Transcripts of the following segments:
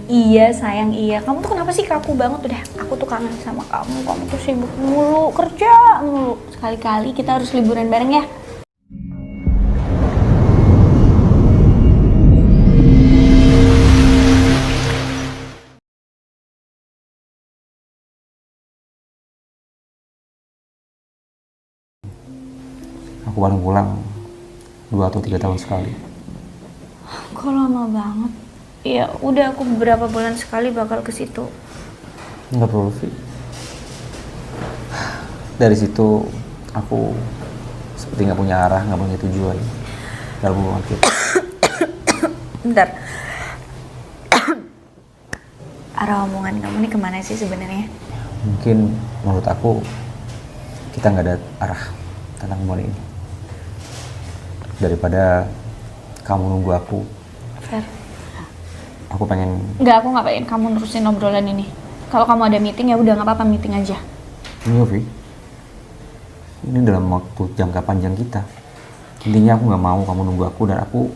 Iya sayang, iya. Kamu tuh kenapa sih kaku banget? Udah, aku tuh kangen sama kamu. Kamu tuh sibuk mulu, kerja mulu. Sekali-kali kita harus liburan bareng ya. Aku paling pulang 2 atau 3 tahun sekali. Kok lama banget? Ya udah, aku beberapa bulan sekali bakal ke situ. Nggak perlu, Vi. Dari situ aku seperti nggak punya arah, nggak punya tujuan dalam hubungan kita. Bentar. Arah omongan kamu nih kemana sih sebenarnya? Mungkin menurut aku kita nggak ada arah tentang hubungan ini. Daripada kamu nunggu aku, Fer. aku pengen. Enggak, aku nggak pengen kamu nerusin obrolan ini. Kalau kamu ada meeting ya udah nggak apa-apa, meeting aja. Ini Vi, ini dalam waktu jangka panjang kita. Intinya aku nggak mau kamu nunggu aku, dan aku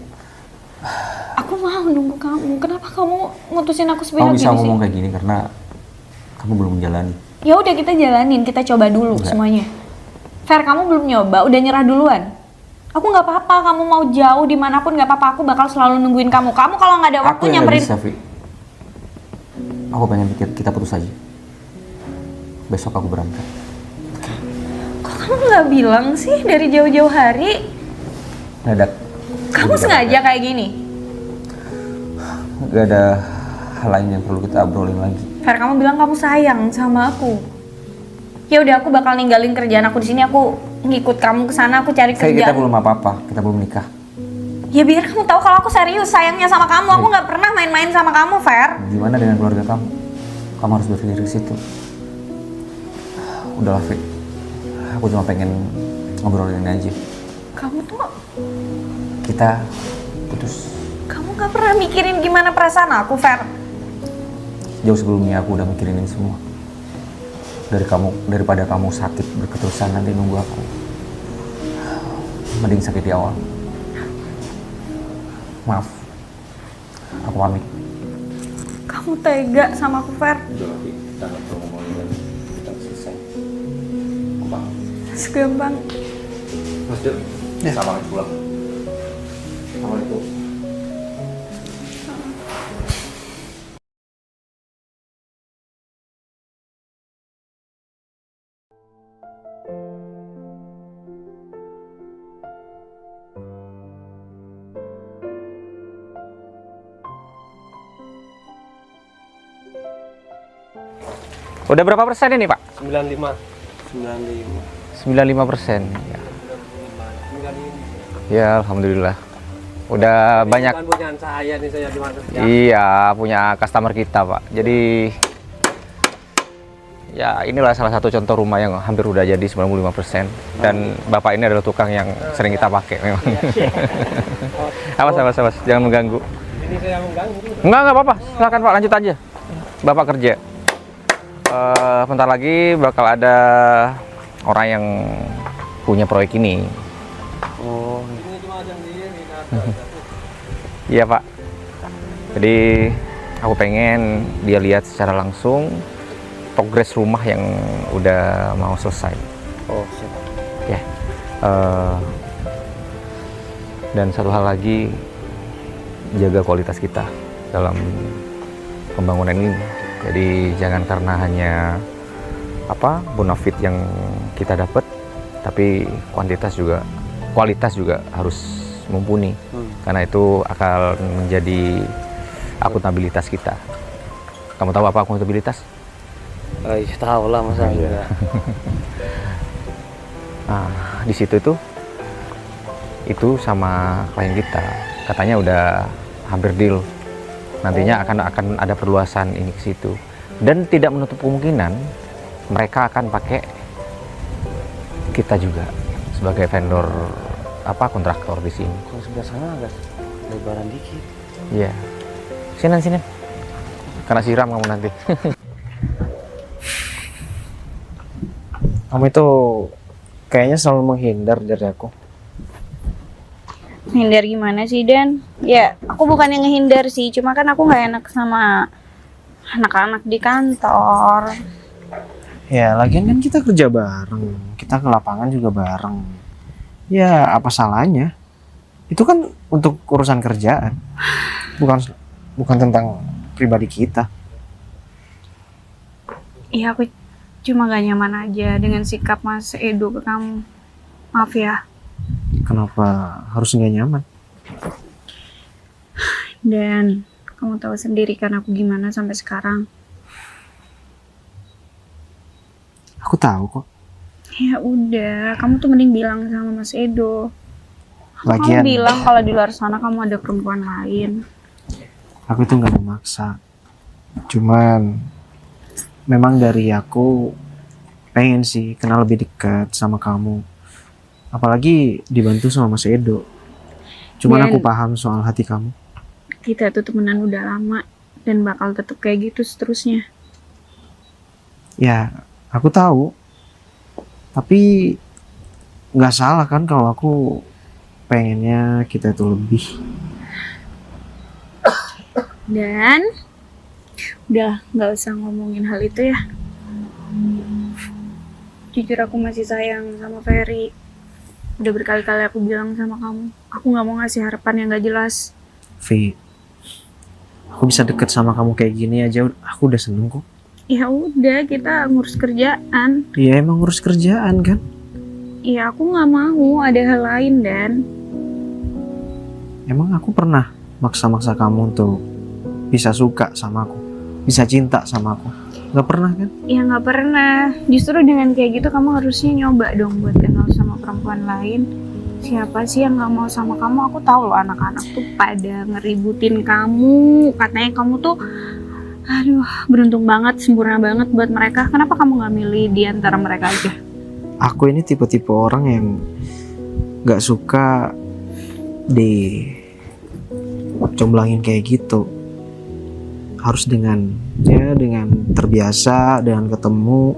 Mau nunggu kamu. Kenapa kamu mutusin aku sepihak kamu bisa gini sih? ngomong kayak gini karena kamu belum menjalani. Ya udah, kita jalanin, kita coba dulu Enggak. semuanya. Fer, kamu belum nyoba, udah nyerah duluan. Aku nggak apa-apa, kamu mau jauh dimanapun nggak apa-apa, aku bakal selalu nungguin kamu. Kamu kalau nggak ada waktu Aku yang nggak nyamperin. bisa, Vi. Aku pengen pikir kita putus aja. Besok aku berangkat. Kok kamu nggak bilang sih dari jauh-jauh hari? Mendadak. Kamu sengaja kayak gini? Gak ada hal lain yang perlu kita obrolin lagi. Fer, kamu bilang kamu sayang sama aku. Ya udah, aku bakal ninggalin kerjaan aku di sini. Aku ngikut kamu ke sana, aku cari Kayak kita kerjaan. belum apa-apa, kita belum nikah. Ya biar kamu tahu kalau aku serius sayangnya sama kamu. Aku nggak pernah main-main sama kamu, Fer. Gimana dengan keluarga kamu? Kamu harus berpikir ke situ. Udahlah, Vi. Aku cuma pengen ngobrolin ini aja. Kamu tuh, Kita putus. kamu nggak pernah mikirin gimana perasaan aku, Fer. Jauh sebelumnya aku udah mikirin ini semua. Daripada kamu sakit berketerusan nanti nunggu aku. Mending sakit di awal. Maaf. Aku pamit. Kamu tega sama aku, Fer. Udah, Vi. Kita nggak perlu ngomongin lagi. Kita selesai. Aku pamit. Segampang. Mas Del, selamat pulang. Assalamualaikum. Udah berapa persen ini, Pak? 95. 95%. Ya. Ya, alhamdulillah. Udah banyak. Bukan punya saya nih, saya dimaksud. Iya, punya customer kita, Pak. Jadi ya inilah salah satu contoh rumah yang hampir udah jadi 95%. Dan Bapak ini adalah tukang yang sering kita pakai memang. Awas, jangan mengganggu. Ini saya mengganggu. Enggak apa-apa. Silakan Pak, lanjut aja. Bapak kerja. Bentar lagi bakal ada orang yang punya proyek ini. Oh. Iya Pak. Jadi aku pengen dia lihat secara langsung progres rumah yang udah mau selesai. Oh, siap. Ya. Dan satu hal lagi, jaga kualitas kita dalam pembangunan ini. Jadi jangan karena hanya bonafit yang kita dapat, tapi kualitas juga harus mumpuni. Karena itu akan menjadi akuntabilitas kita. Kamu tahu apa akuntabilitas? Iya, tahu lah masa enggak. Nah, di situ itu sama klien kita katanya udah hampir deal. Nantinya akan ada perluasan ini ke situ, dan tidak menutup kemungkinan mereka akan pakai kita juga sebagai vendor kontraktor di sini. Kalau sebelah sana agak lebaran dikit. Iya. Sini. Karena siram kamu nanti. Kamu itu kayaknya selalu menghindar dari aku. Hindar gimana sih, Dan? Ya, aku bukan yang ngehindar sih, cuma kan aku nggak enak sama Anak-anak di kantor. Ya, lagian kan kita kerja bareng. Kita ke lapangan juga bareng. Ya, apa salahnya? Itu kan untuk urusan kerjaan. Bukan tentang pribadi kita. Iya, aku cuma gak nyaman aja dengan sikap Mas Edo ke kamu. Maaf ya. Kenapa harus nggak nyaman? Dan kamu tahu sendiri kan aku gimana sampai sekarang. Aku tahu kok. Ya udah, kamu tuh mending bilang sama Mas Edo. Lagian Kamu bilang kalau di luar sana kamu ada perempuan lain. aku tuh nggak memaksa. Cuman memang dari aku pengen sih kenal lebih dekat sama kamu. Apalagi dibantu sama Mas Edo. Cuman Dan- aku paham soal hati kamu. Kita tuh temenan udah lama dan bakal tetap kayak gitu seterusnya. Ya, aku tahu. Tapi nggak salah kan kalau aku pengennya kita tuh lebih. Dan udah nggak usah ngomongin hal itu ya. Jujur aku masih sayang sama Ferry. Udah berkali-kali aku bilang sama kamu, aku nggak mau ngasih harapan yang nggak jelas. Vi, aku bisa deket sama kamu kayak gini aja, aku udah seneng kok. Ya udah, kita ngurus kerjaan. Ya emang ngurus kerjaan kan. Ya aku nggak mau ada hal lain dan Emang aku pernah maksa-maksa kamu untuk bisa suka sama aku, bisa cinta sama aku? Gak pernah kan? ya nggak pernah. Justru dengan kayak gitu kamu harusnya nyoba dong buat kenal sama perempuan lain. Siapa sih yang nggak mau sama kamu? Aku tahu loh anak-anak tuh pada ngeributin kamu. Katanya kamu tuh, aduh, beruntung banget, sempurna banget buat mereka. Kenapa kamu nggak milih di antara mereka aja? Aku ini tipe-tipe orang yang gak suka dicomblangin kayak gitu. Harus dengan terbiasa, dengan ketemu.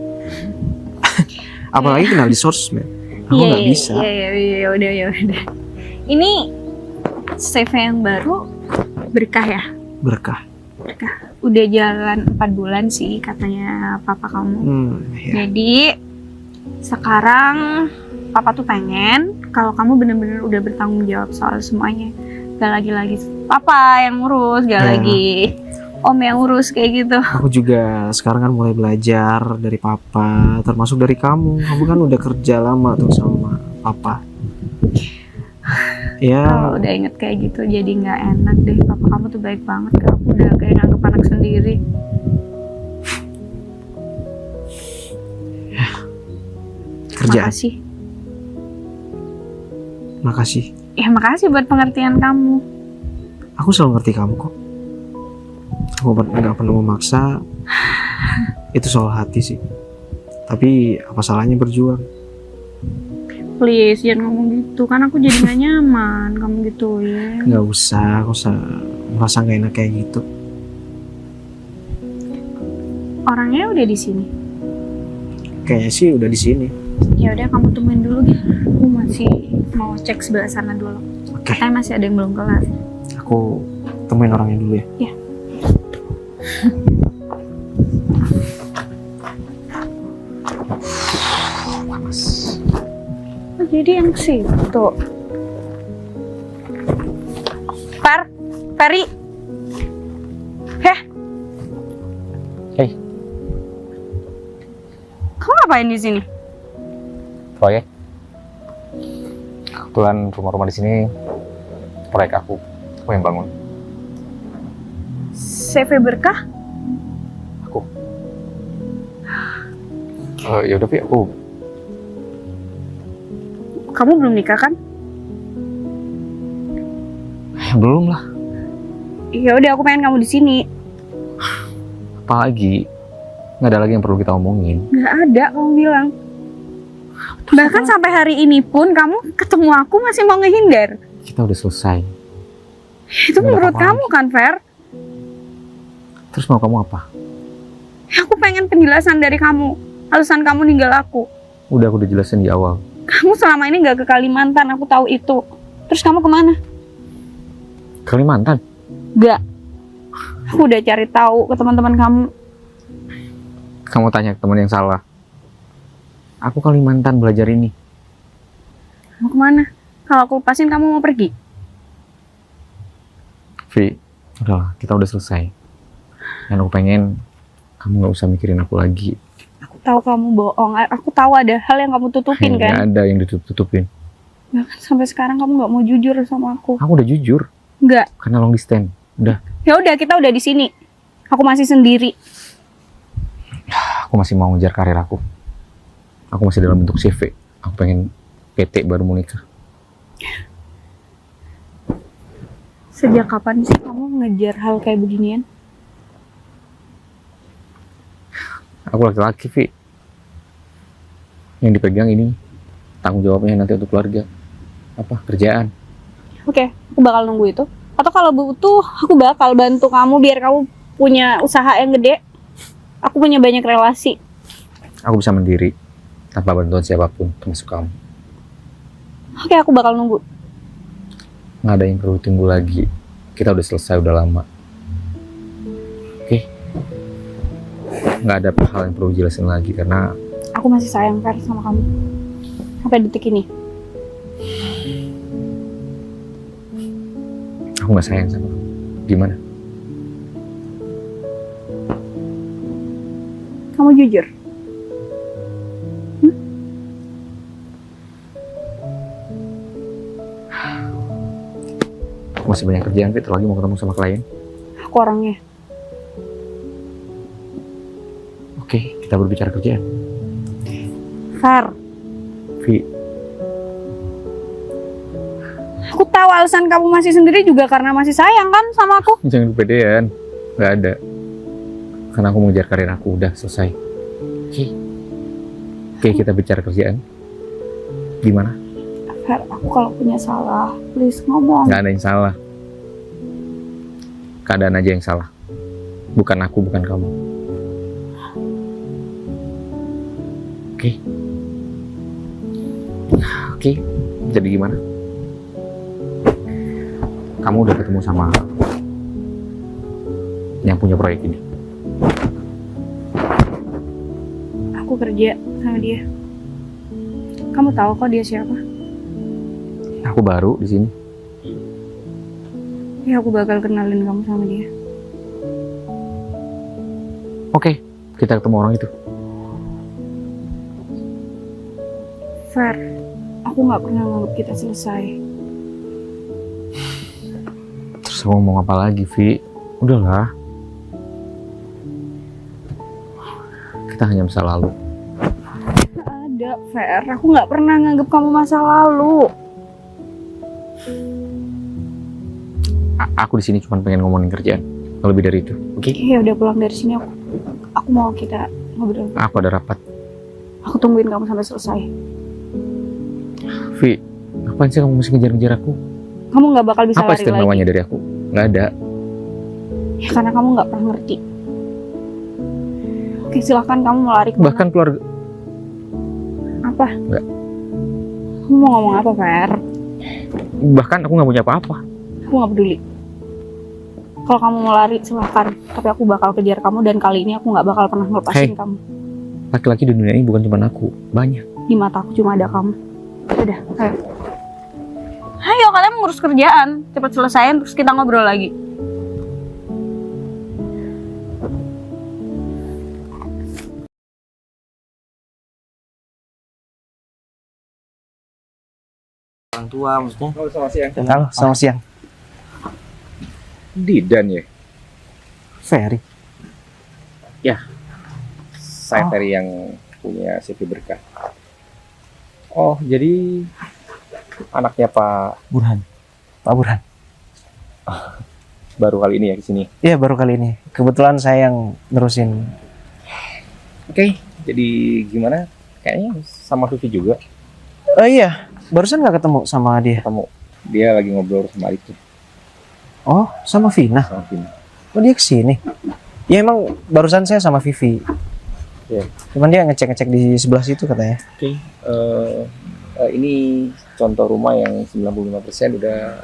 Apalagi kenal di sosmed. Aku nggak bisa. Iya, udah. Ini CV yang baru berkah ya? Berkah. Udah jalan 4 bulan sih katanya papa kamu. Ya. Jadi sekarang papa tuh pengen kalau kamu bener-bener udah bertanggung jawab soal semuanya. Gak lagi papa yang ngurus, gak Ya. lagi om yang ngurus kayak gitu. Aku juga sekarang kan mulai belajar dari papa, termasuk dari kamu. Kamu kan udah kerja lama tuh sama papa. Ya, Kalau udah inget kayak gitu jadi nggak enak deh. Papa kamu tuh baik banget ke aku, udah kayak nganggep anak sendiri. kerjaan. Makasih. Makasih. Ya makasih buat pengertian kamu. Aku selalu ngerti kamu kok. Aku nggak perlu memaksa. Itu soal hati sih. Tapi apa salahnya berjuang? Please jangan ngomong gitu, kan aku jadi nggak nyaman kamu gituin. Nggak usah, aku merasa nggak enak kayak gitu. Orangnya udah di sini. Kayaknya sih udah di sini. Ya udah kamu tungguin dulu deh. Aku masih mau cek sebelah sana dulu. Oke. Katanya masih ada yang belum kelar. Aku temuin orangnya dulu ya. Iya. Oh, jadi yang situ. Ferry. Heh. Hei. Kamu ngapain di sini? Proyek. Kebetulan rumah-rumah di sini proyek aku yang bangun. CV berkah? Ya udah, aku Kamu belum nikah kan? belum lah. Ya udah aku pengen kamu di sini. Apalagi nggak ada lagi yang perlu kita omongin. Nggak ada kamu bilang. Bahkan sampai hari ini pun kamu ketemu aku masih mau ngehindar. Kita udah selesai. Itu Nggak ada menurut apa-apa kamu kan, Fer? Terus mau kamu apa? Aku pengen penjelasan dari kamu. Alasan kamu ninggal aku. Udah aku jelasin di awal. Kamu selama ini nggak ke Kalimantan, aku tahu itu. Terus kamu kemana? Kalimantan? Nggak. Aku udah cari tahu ke teman-teman kamu. Kamu tanya ke teman yang salah. Aku Kalimantan belajar ini. Mau kemana? Kalau aku lepasin kamu mau pergi? Vi, udahlah, kita udah selesai. Dan aku pengen kamu nggak usah mikirin aku lagi. Aku tahu kamu bohong. Aku tahu ada hal yang kamu tutupin Nggak kan. ada yang ditutup-tutupin. Bahkan sampai sekarang kamu nggak mau jujur sama aku. Aku udah jujur, Nggak. karena long distance. Udah, Ya udah, kita udah di sini. Aku masih sendiri. aku masih mau ngejar karir aku. Aku masih dalam bentuk CV. Aku pengen PT baru mau nikah. Sejak kapan sih kamu ngejar hal kayak beginian? Aku laki-laki, Vi. Yang dipegang ini tanggung jawabnya nanti untuk keluarga. Apa? Kerjaan. Oke, aku bakal nunggu itu. Atau kalau butuh, aku bakal bantu kamu biar kamu punya usaha yang gede. Aku punya banyak relasi. Aku bisa mandiri tanpa bantuan siapapun, termasuk kamu. Oke, aku bakal nunggu. Nggak ada yang perlu tunggu lagi. Kita udah selesai, udah lama. Oke? Nggak ada hal yang perlu jelasin lagi karena Aku masih sayang Fer sama kamu. Sampai detik ini. aku nggak sayang sama kamu. Gimana? Kamu jujur? Aku masih banyak kerjaan, Fit. Lagi mau ketemu sama klien. Aku orangnya. Oke, kita berbicara kerjaan. Fer, Vi, aku tahu alasan kamu masih sendiri juga karena masih sayang kan sama aku. jangan kepedean. Nggak ada. Karena aku mau ngejar karir aku, udah selesai. Oke. Oke, kita bicara kerjaan. Gimana? Fer, aku kalau punya salah, please ngomong. Nggak ada yang salah. Keadaan aja yang salah. Bukan aku, bukan kamu. Oke. Oke, jadi gimana? Kamu udah ketemu sama yang punya proyek ini? Aku kerja sama dia. Kamu tahu kok dia siapa? Aku baru di sini. Ya aku bakal kenalin kamu sama dia. Oke, kita ketemu orang itu. Fer, aku nggak pernah nganggap kita selesai. Terus aku ngomong apa lagi, Vi? Udahlah. Kita hanya masa lalu. Nggak ada, Fer. Aku nggak pernah nganggap kamu masa lalu. Aku di sini cuma pengen ngomongin kerjaan. Nggak lebih dari itu. Oke? Ya udah pulang dari sini aku mau kita ngobrol. Aku ada rapat. Aku tungguin kamu sampai selesai. Vi, ngapain sih kamu masih ngejar-ngejar aku? Kamu nggak bakal bisa Apa lari lagi. istimewanya dari aku? Nggak ada. Ya karena kamu nggak pernah ngerti. Oke, silahkan kamu mau lari kemana? Bahkan keluarga. Apa? Nggak. Kamu mau ngomong apa, Fer? Bahkan aku nggak punya apa-apa. Aku nggak peduli. Kalau kamu mau lari, silahkan. Tapi aku bakal kejar kamu dan kali ini aku nggak bakal pernah ngelepasin Hey. kamu. Laki-laki di dunia ini bukan cuma aku. Banyak. Di mata aku cuma ada kamu. Udah, ayo. Ayo, kalian ngurus kerjaan. Cepat selesaiin, terus kita ngobrol lagi. Orang tua maksudnya. Halo, selamat siang. Halo, selamat siang. Didan ya? Ferry. Saya Ferry yang punya CV berkah. Oh, jadi anaknya Pak Burhan. Pak Burhan. baru kali ini ya ke sini. Iya, baru kali ini. Kebetulan saya yang nerusin. Oke, jadi gimana? Kayaknya sama Vivi juga Oh iya, barusan nggak ketemu sama dia. ketemu. Dia lagi ngobrol sama itu, Oh, sama Vina. sama Vina. Oh, dia kesini. Ya emang barusan saya sama Vivi. Iya. Cuman dia ngecek-ngecek di sebelah situ katanya. Oke, ini contoh rumah yang 95% udah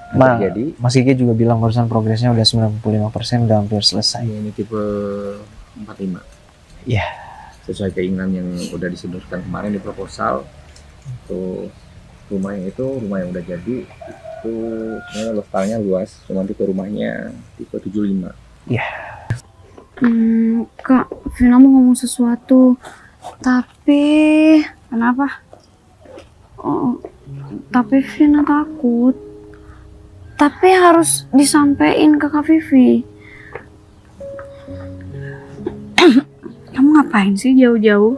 terjadi. Mas Kiki juga bilang barusan progresnya udah 95%, udah hampir selesai. Ini tipe 45. Iya. Sesuai keinginan yang udah disodorkan kemarin di proposal. Untuk rumah yang udah jadi itu sebenarnya lokalnya luas, cuma tipe rumahnya tipe 75. Kak, Vina mau ngomong sesuatu. Tapi kenapa? Tapi Vina takut. Tapi harus disampaikan ke Kak Vivi. Kamu ngapain sih jauh-jauh?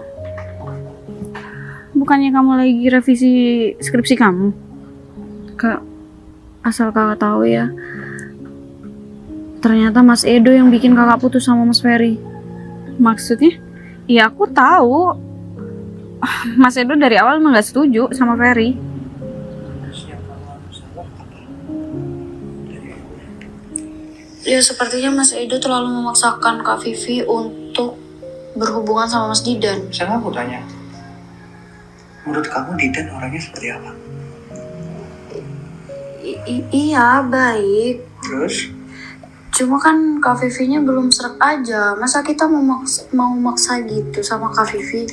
Bukannya kamu lagi revisi skripsi kamu? Kak, asal kakak tahu ya, ternyata Mas Edo yang bikin kakak putus sama Mas Ferry. Maksudnya? Ya aku tahu. Mas Edo dari awal emang gak setuju sama Ferry. Ya sepertinya Mas Edo terlalu memaksakan Kak Vivi untuk berhubungan sama Mas Didan. Sekarang aku tanya, menurut kamu Didan orangnya seperti apa? Iya baik. Terus? Cuma kan Kak Vivi-nya belum srek aja. Masa kita mau maksa gitu sama Kak Vivi?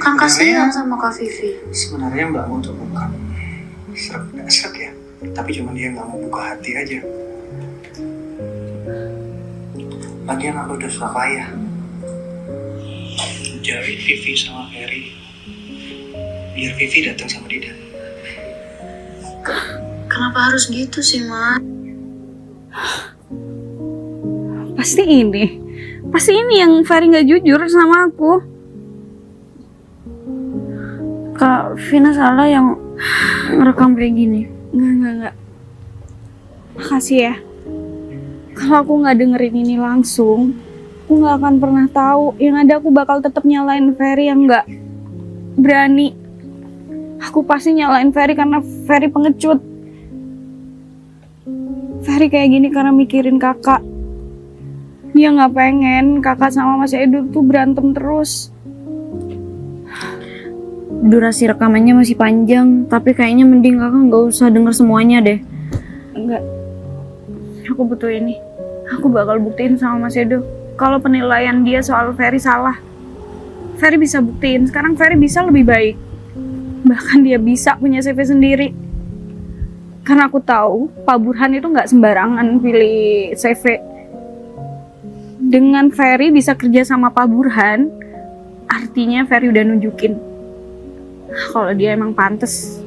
Kan kasihan sama Kak Vivi. Sebenarnya Mbak mau tuh bukan srek ya, tapi cuma dia nggak mau buka hati aja. Lagian aku udah suka payah jari Vivi sama Ferry biar Vivi datang sama Didan. Kenapa harus gitu sih, Mas? Pasti ini yang Ferry nggak jujur sama aku. Kak Vina salah yang ngerekam kayak gini. Enggak. Makasih ya. Kalau aku nggak dengerin ini langsung, aku nggak akan pernah tahu. Yang ada aku bakal tetap nyalain Ferry yang nggak berani. Aku pasti nyalain Ferry karena Ferry pengecut. Ferry kayak gini karena mikirin kakak. Dia nggak pengen kakak sama Mas Edo tuh berantem terus. Durasi rekamannya masih panjang, tapi kayaknya mending kakak nggak usah denger semuanya deh. Enggak. Aku butuh ini. Aku bakal buktiin sama Mas Edo kalau penilaian dia soal Ferry salah. Ferry bisa buktiin. Sekarang Ferry bisa lebih baik. Bahkan dia bisa punya CV sendiri. Karena aku tahu Pak Burhan itu nggak sembarangan pilih CV. Dengan Ferry bisa kerja sama Pak Burhan, artinya Ferry udah nunjukin kalau dia emang pantes.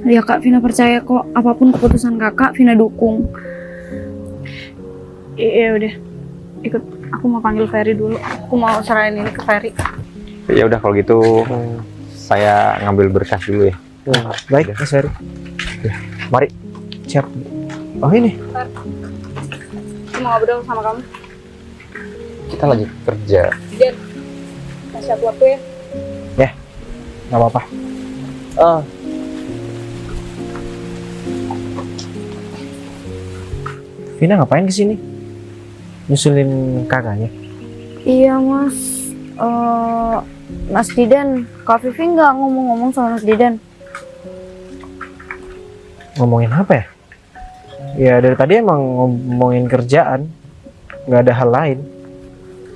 Ya Kak, Vina percaya kok, apapun keputusan kakak, Vina dukung. Iya udah, ikut. Aku mau panggil Ferry dulu. Aku mau serahin ini ke Ferry. Ya udah kalau gitu saya ngambil berkas dulu ya. Baik, Mas Ferry. Ya, mari. Siap. Oh ini. Aku mau ngobrol sama kamu. Kita lagi kerja. Dan kasih aku waktu ya. Nggak apa-apa. Vina ngapain kesini? Nyusulin kakaknya? Iya Mas. Mas Didan, Kak Vivi nggak ngomong-ngomong sama Mas Didan. Ngomongin apa ya? Ya dari tadi emang ngomongin kerjaan, nggak ada hal lain.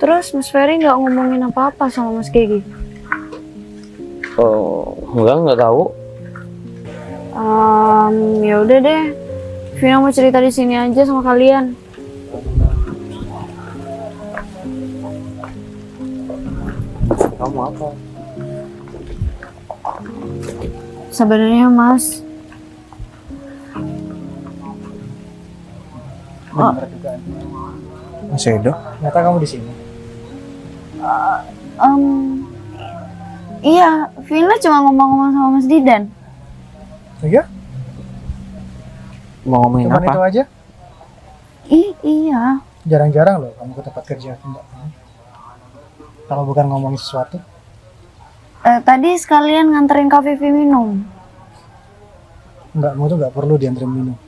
Terus Mas Ferry nggak ngomongin apa-apa sama Mas Gigi? Enggak tahu. Ya udah deh. Vina mau cerita di sini aja sama kalian. Kamu apa? Sebenarnya Mas, Mas Edo, ternyata kamu di sini. iya, Vina cuma ngomong-ngomong sama Mas Didan. Iya? Mau ngomongin Cuman apa? itu aja? Iya. Jarang-jarang loh kamu ke tempat kerja Mbak. Kalau bukan ngomongin sesuatu. Tadi sekalian nganterin Kak Vivi minum. Mbakmu tuh nggak perlu dianterin minum.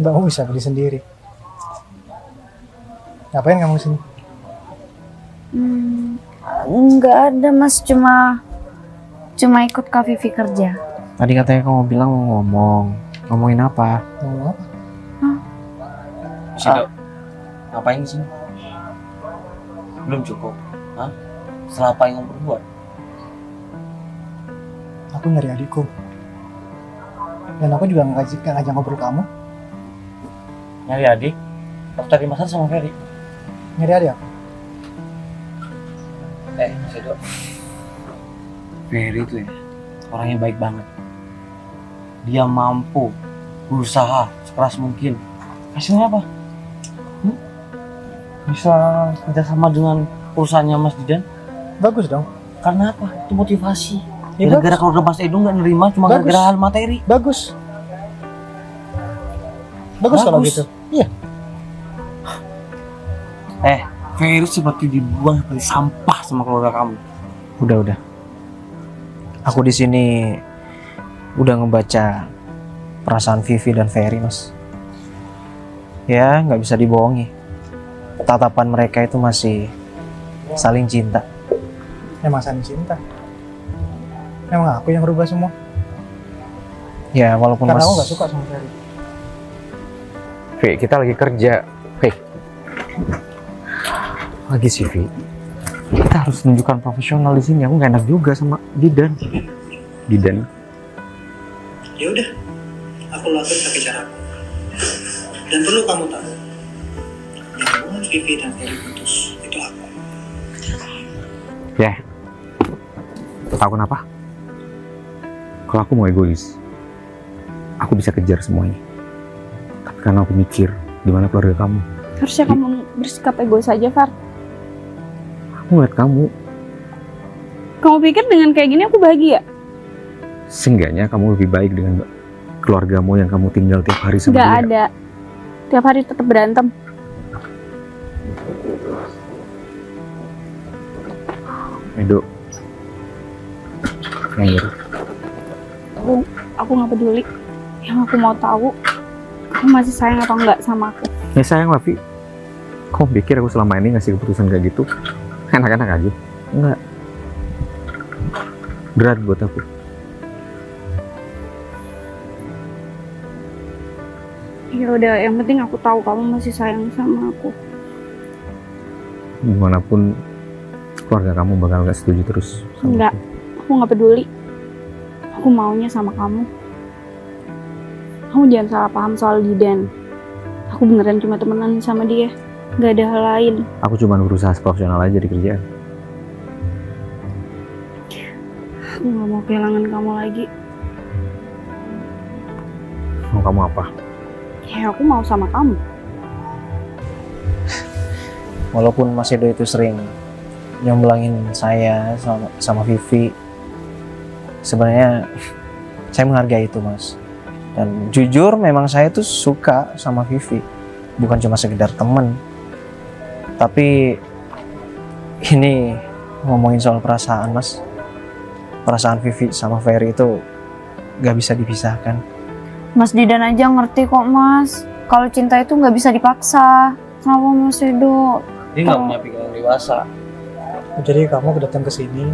Mbakmu bisa beli sendiri. Ngapain kamu sini? Nggak ada Mas, cuma ikut Kak Vivi kerja. Tadi katanya kamu bilang mau ngomong. Ngomongin apa? Ngomong apa? Sido, ngapain di sini? Belum cukup, hah? Setelah apa yang kamu perbuat? Aku nyari adikku. Dan aku juga ngajak ngobrol kamu. Nyari adik? Aku tadi masalah sama Ferry. Nyari adik aku. Sido, Ferry itu ya, orangnya baik banget. Dia mampu berusaha sekeras mungkin. Hasilnya apa? Bisa kerjasama dengan perusahaannya Mas Didan? Bagus dong. Karena apa? Itu motivasi. Ya, Gara-gara keluarga Mas Edo nggak nerima cuma Bagus. gara-gara hal materi. Bagus. Bagus kalau gitu. Iya. Ferry seperti dibuang seperti sampah sama keluarga kamu. Udah. Aku di sini udah ngebaca perasaan Vivi dan Ferry, Mas. Ya, nggak bisa dibohongi. Tatapan mereka itu masih saling cinta. Emang saling cinta. Emang aku yang rubah semua. Ya, walaupun Karena Mas aku gak suka sama Ferry. Vi, kita lagi kerja. Lagi sih, Vi. Kita harus menunjukkan profesional di sini. Aku nggak enak juga sama Didan. Ya udah, aku lakuin pakai caraku. Dan perlu kamu tahu, yang hubungan Vivi dan Ferry putus itu aku. Ya. Tahu kenapa? Kalau aku mau egois, aku bisa kejar semuanya. Tapi karena aku mikir, gimana keluarga kamu? Harusnya kamu bersikap egois aja, Far. Aku ngeliat kamu, Kamu pikir dengan kayak gini aku bahagia? seenggaknya kamu lebih baik dengan keluargamu yang kamu tinggal tiap hari sama Nggak dia. ada. Tiap hari tetap berantem. Edo, Ngair, Aku nggak peduli. Yang aku mau tahu, kamu masih sayang atau enggak sama aku? ya sayang lah, Vi. Kamu pikir aku selama ini ngasih keputusan kayak gitu enak-enak aja? Enggak. Berat buat aku. Ya udah, yang penting aku tahu kamu masih sayang sama aku. Gimana pun keluarga kamu bakal gak setuju terus sama Enggak. aku. Aku nggak peduli. Aku maunya sama kamu. Kamu jangan salah paham soal Didan. Aku beneran cuma temenan sama dia. Nggak ada hal lain. Aku cuma berusaha profesional aja di kerjaan. Aku nggak mau kehilangan kamu lagi. Mau kamu apa? Ya aku mau sama kamu. walaupun Mas Edo itu sering nyomblangin saya sama Vivi, sebenarnya saya menghargai itu, Mas. Dan jujur memang saya tuh suka sama Vivi, bukan cuma sekedar temen. Tapi ini ngomongin soal perasaan, Mas. Perasaan Vivi sama Ferry itu gak bisa dipisahkan. Mas Didan aja ngerti kok, Mas. Kalau cinta itu nggak bisa dipaksa. Kenapa Mas Edo? Dia nggak punya pikiran dewasa. Jadi kamu datang ke sini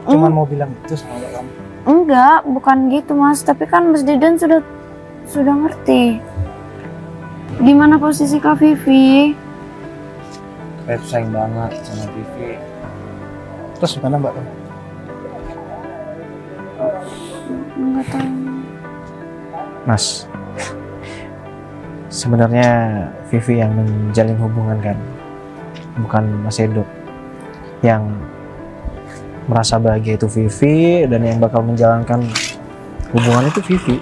cuman mau bilang itu sama kamu. Enggak, bukan gitu, Mas. Tapi kan Mas Didan sudah ngerti. Gimana posisi Kak Vivi? Saya tuh sayang banget sama Vivi. Terus gimana Mbak? Enggak tahu. Mas, sebenarnya Vivi yang menjalin hubungan kan, bukan Mas Edo. Yang merasa bahagia itu Vivi, dan yang bakal menjalankan hubungan itu Vivi.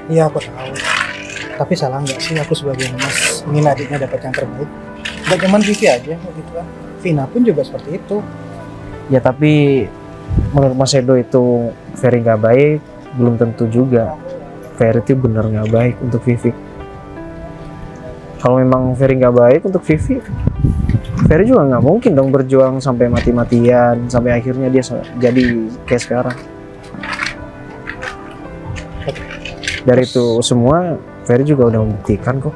Iya aku tahu. Tapi salah nggak sih aku sebagai mas ingin adiknya dapat yang terbaik? Gak cuman Vivi aja gitu kan. Vina pun juga seperti itu. Ya tapi menurut Mas Edo itu Ferry nggak baik, belum tentu juga Ferry itu benar nggak baik untuk Vivi. Kalau memang Ferry nggak baik untuk Vivi, Ferry juga nggak mungkin dong berjuang sampai mati-matian sampai akhirnya dia jadi kayak sekarang. Dari itu semua Ferry juga udah membuktikan kok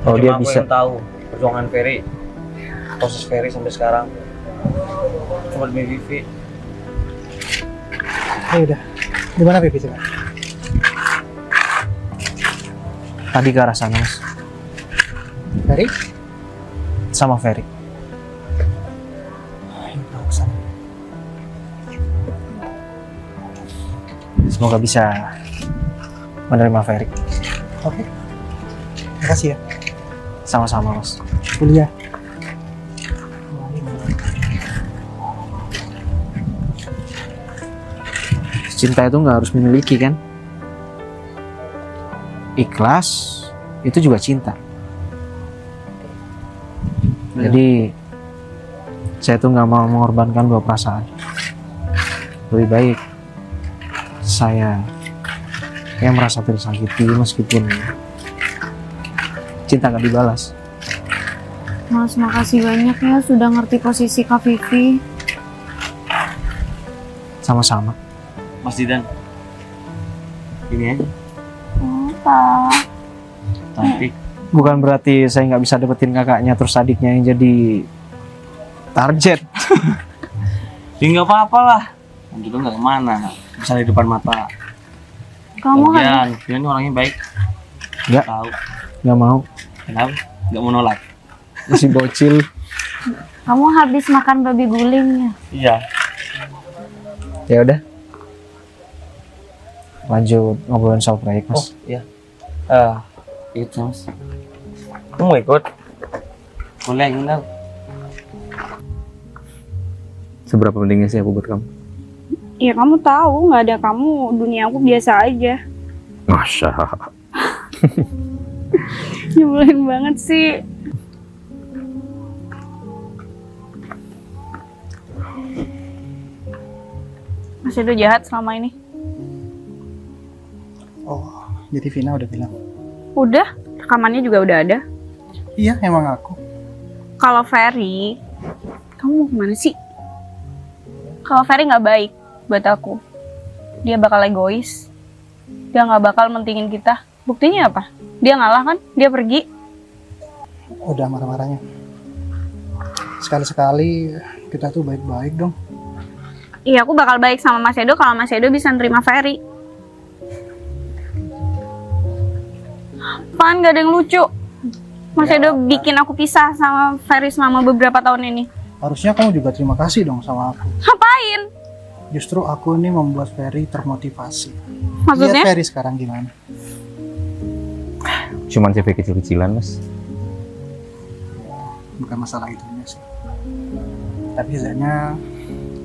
kalau dia Cuma aku bisa. yang tahu perjuangan Ferry, proses Ferry sampai sekarang. Cuma demi Vivi. Ya udah. Gimana Vivi sekarang? Tadi ke arah sana, Mas. Ferry? Sama Ferry. Ayo bawa ke sana. Semoga bisa menerima Ferry. Oke. Makasih ya. Sama-sama, Mas. Kuliah. Cinta itu nggak harus memiliki kan? Ikhlas itu juga cinta. Jadi saya tuh nggak mau mengorbankan dua perasaan. Lebih baik saya yang merasa tersakiti meskipun cinta nggak dibalas. Mas, makasih banyak ya sudah ngerti posisi Kak Vivi. Sama-sama. Mas Didan. Ini aja. Apa? Cantik. Bukan berarti saya nggak bisa dapetin kakaknya terus adiknya yang jadi target. Ya nggak apa-apa lah. Itu nggak kemana. Bisa di depan mata. Kamu Lagian, dia ini orangnya baik. Nggak, Tahu. nggak mau. Kenapa? Nggak mau nolak. Masih bocil. kamu habis makan babi guling ya? Iya. Ya udah. Lanjut ngobrolin soal proyek, Oh Mas. iya. Itu Mas. Kamu mau ikut? Boleh undang. Seberapa pentingnya sih aku buat kamu? Ya kamu tahu nggak ada kamu dunia aku biasa aja. Masya. Nyebelin banget sih. Masih udah jahat selama ini. Oh, jadi Vina udah bilang. Udah, rekamannya juga udah ada. Iya, emang aku. Kalau Ferry, kamu mau kemana sih? Kalau Ferry nggak baik buat aku, dia bakal egois. Dia nggak bakal mentingin kita. Buktinya apa? Dia ngalah kan? Dia pergi. Udah marah-marahnya. Sekali-sekali kita tuh baik-baik dong. Iya, aku bakal baik sama Mas Edo kalau Mas Edo bisa nerima Ferry. Apaan, gak ada yang lucu. Mas Edo bikin aku pisah sama Ferry selama beberapa tahun ini. Harusnya kamu juga terima kasih dong sama aku. Ngapain? Justru aku ini membuat Ferry termotivasi. Maksudnya? Lihat Ferry sekarang gimana. Cuman CV kecil-kecilan, Mas. Bukan masalah itunya sih. Tapi setidaknya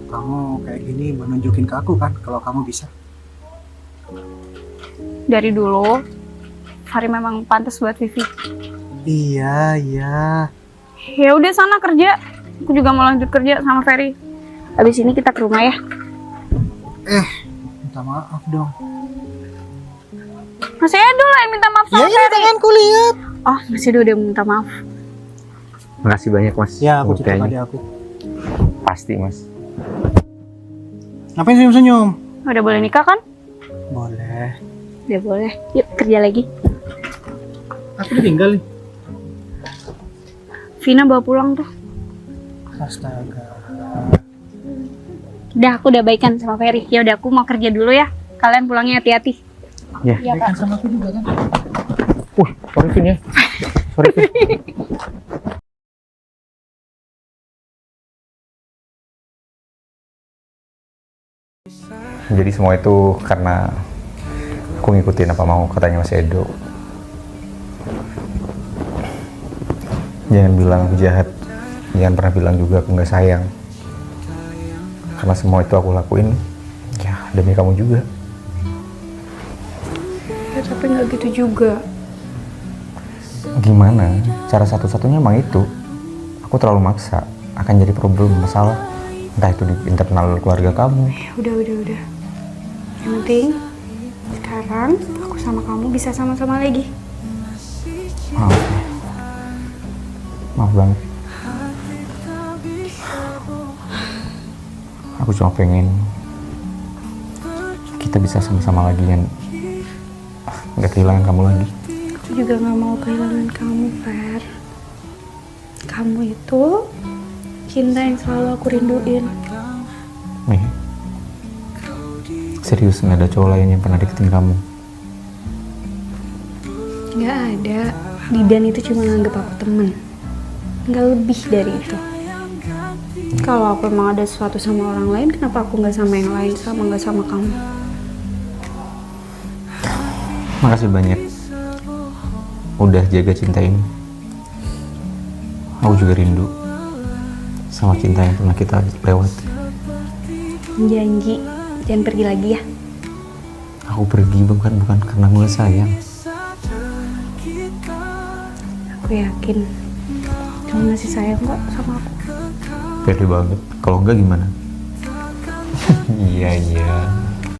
kamu kayak gini menunjukin ke aku kan kalau kamu bisa. Dari dulu, Ferry memang pantas buat Vivi. Iya. Ya udah sana kerja. Aku juga mau lanjut kerja sama Ferry. Habis ini kita ke rumah ya. Minta maaf dong. Mas Edo lah yang minta maaf sama Ya ini Ferry. tanganku lihat. Oh, Mas Edo udah minta maaf. Makasih banyak, Mas. Ya aku tutup Pengertiannya. adik aku. Pasti, Mas. Ngapain senyum-senyum? Udah boleh nikah kan? Boleh. Udah boleh. Yuk kerja lagi. Aku ditinggal nih. Vina bawa pulang tuh. Astaga. Udah, aku udah baikan sama Ferry. Ya udah, aku mau kerja dulu ya. Kalian pulangnya hati-hati. Ya. Iya, Baikan Pak. sama aku juga kan? Sorry, Vin ya. Sorry, Vin. Jadi semua itu karena aku ngikutin apa mau katanya Mas Edo. Jangan bilang aku jahat. Jangan pernah bilang juga aku nggak sayang. Karena semua itu aku lakuin ya demi kamu juga. Ya, tapi nggak gitu juga. Gimana? Cara satu-satunya emang itu. Aku terlalu maksa. Akan jadi problem, masalah. Entah itu di internal keluarga kamu. Udah. Yang penting sekarang aku sama kamu bisa sama-sama lagi. Maaf. Maaf banget. Aku cuma pengen kita bisa sama-sama lagi dan nggak kehilangan kamu lagi. Aku juga nggak mau kehilangan kamu, Fer. Kamu itu cinta yang selalu aku rinduin. Nih, serius nggak ada cowok lain yang pernah deketin kamu. Nggak ada. Didan itu cuma nganggap aku temen. Nggak lebih dari itu. Kalau aku emang ada sesuatu sama orang lain, kenapa aku nggak sama yang lain, nggak sama kamu? Makasih banyak udah jaga cinta ini. Aku juga rindu sama cinta yang pernah kita lewati. Janji, jangan pergi lagi ya. Aku pergi bukan karena mulai sayang. Aku yakin kamu masih sayang kok sama aku. Pede banget. Kalau enggak gimana? Iya.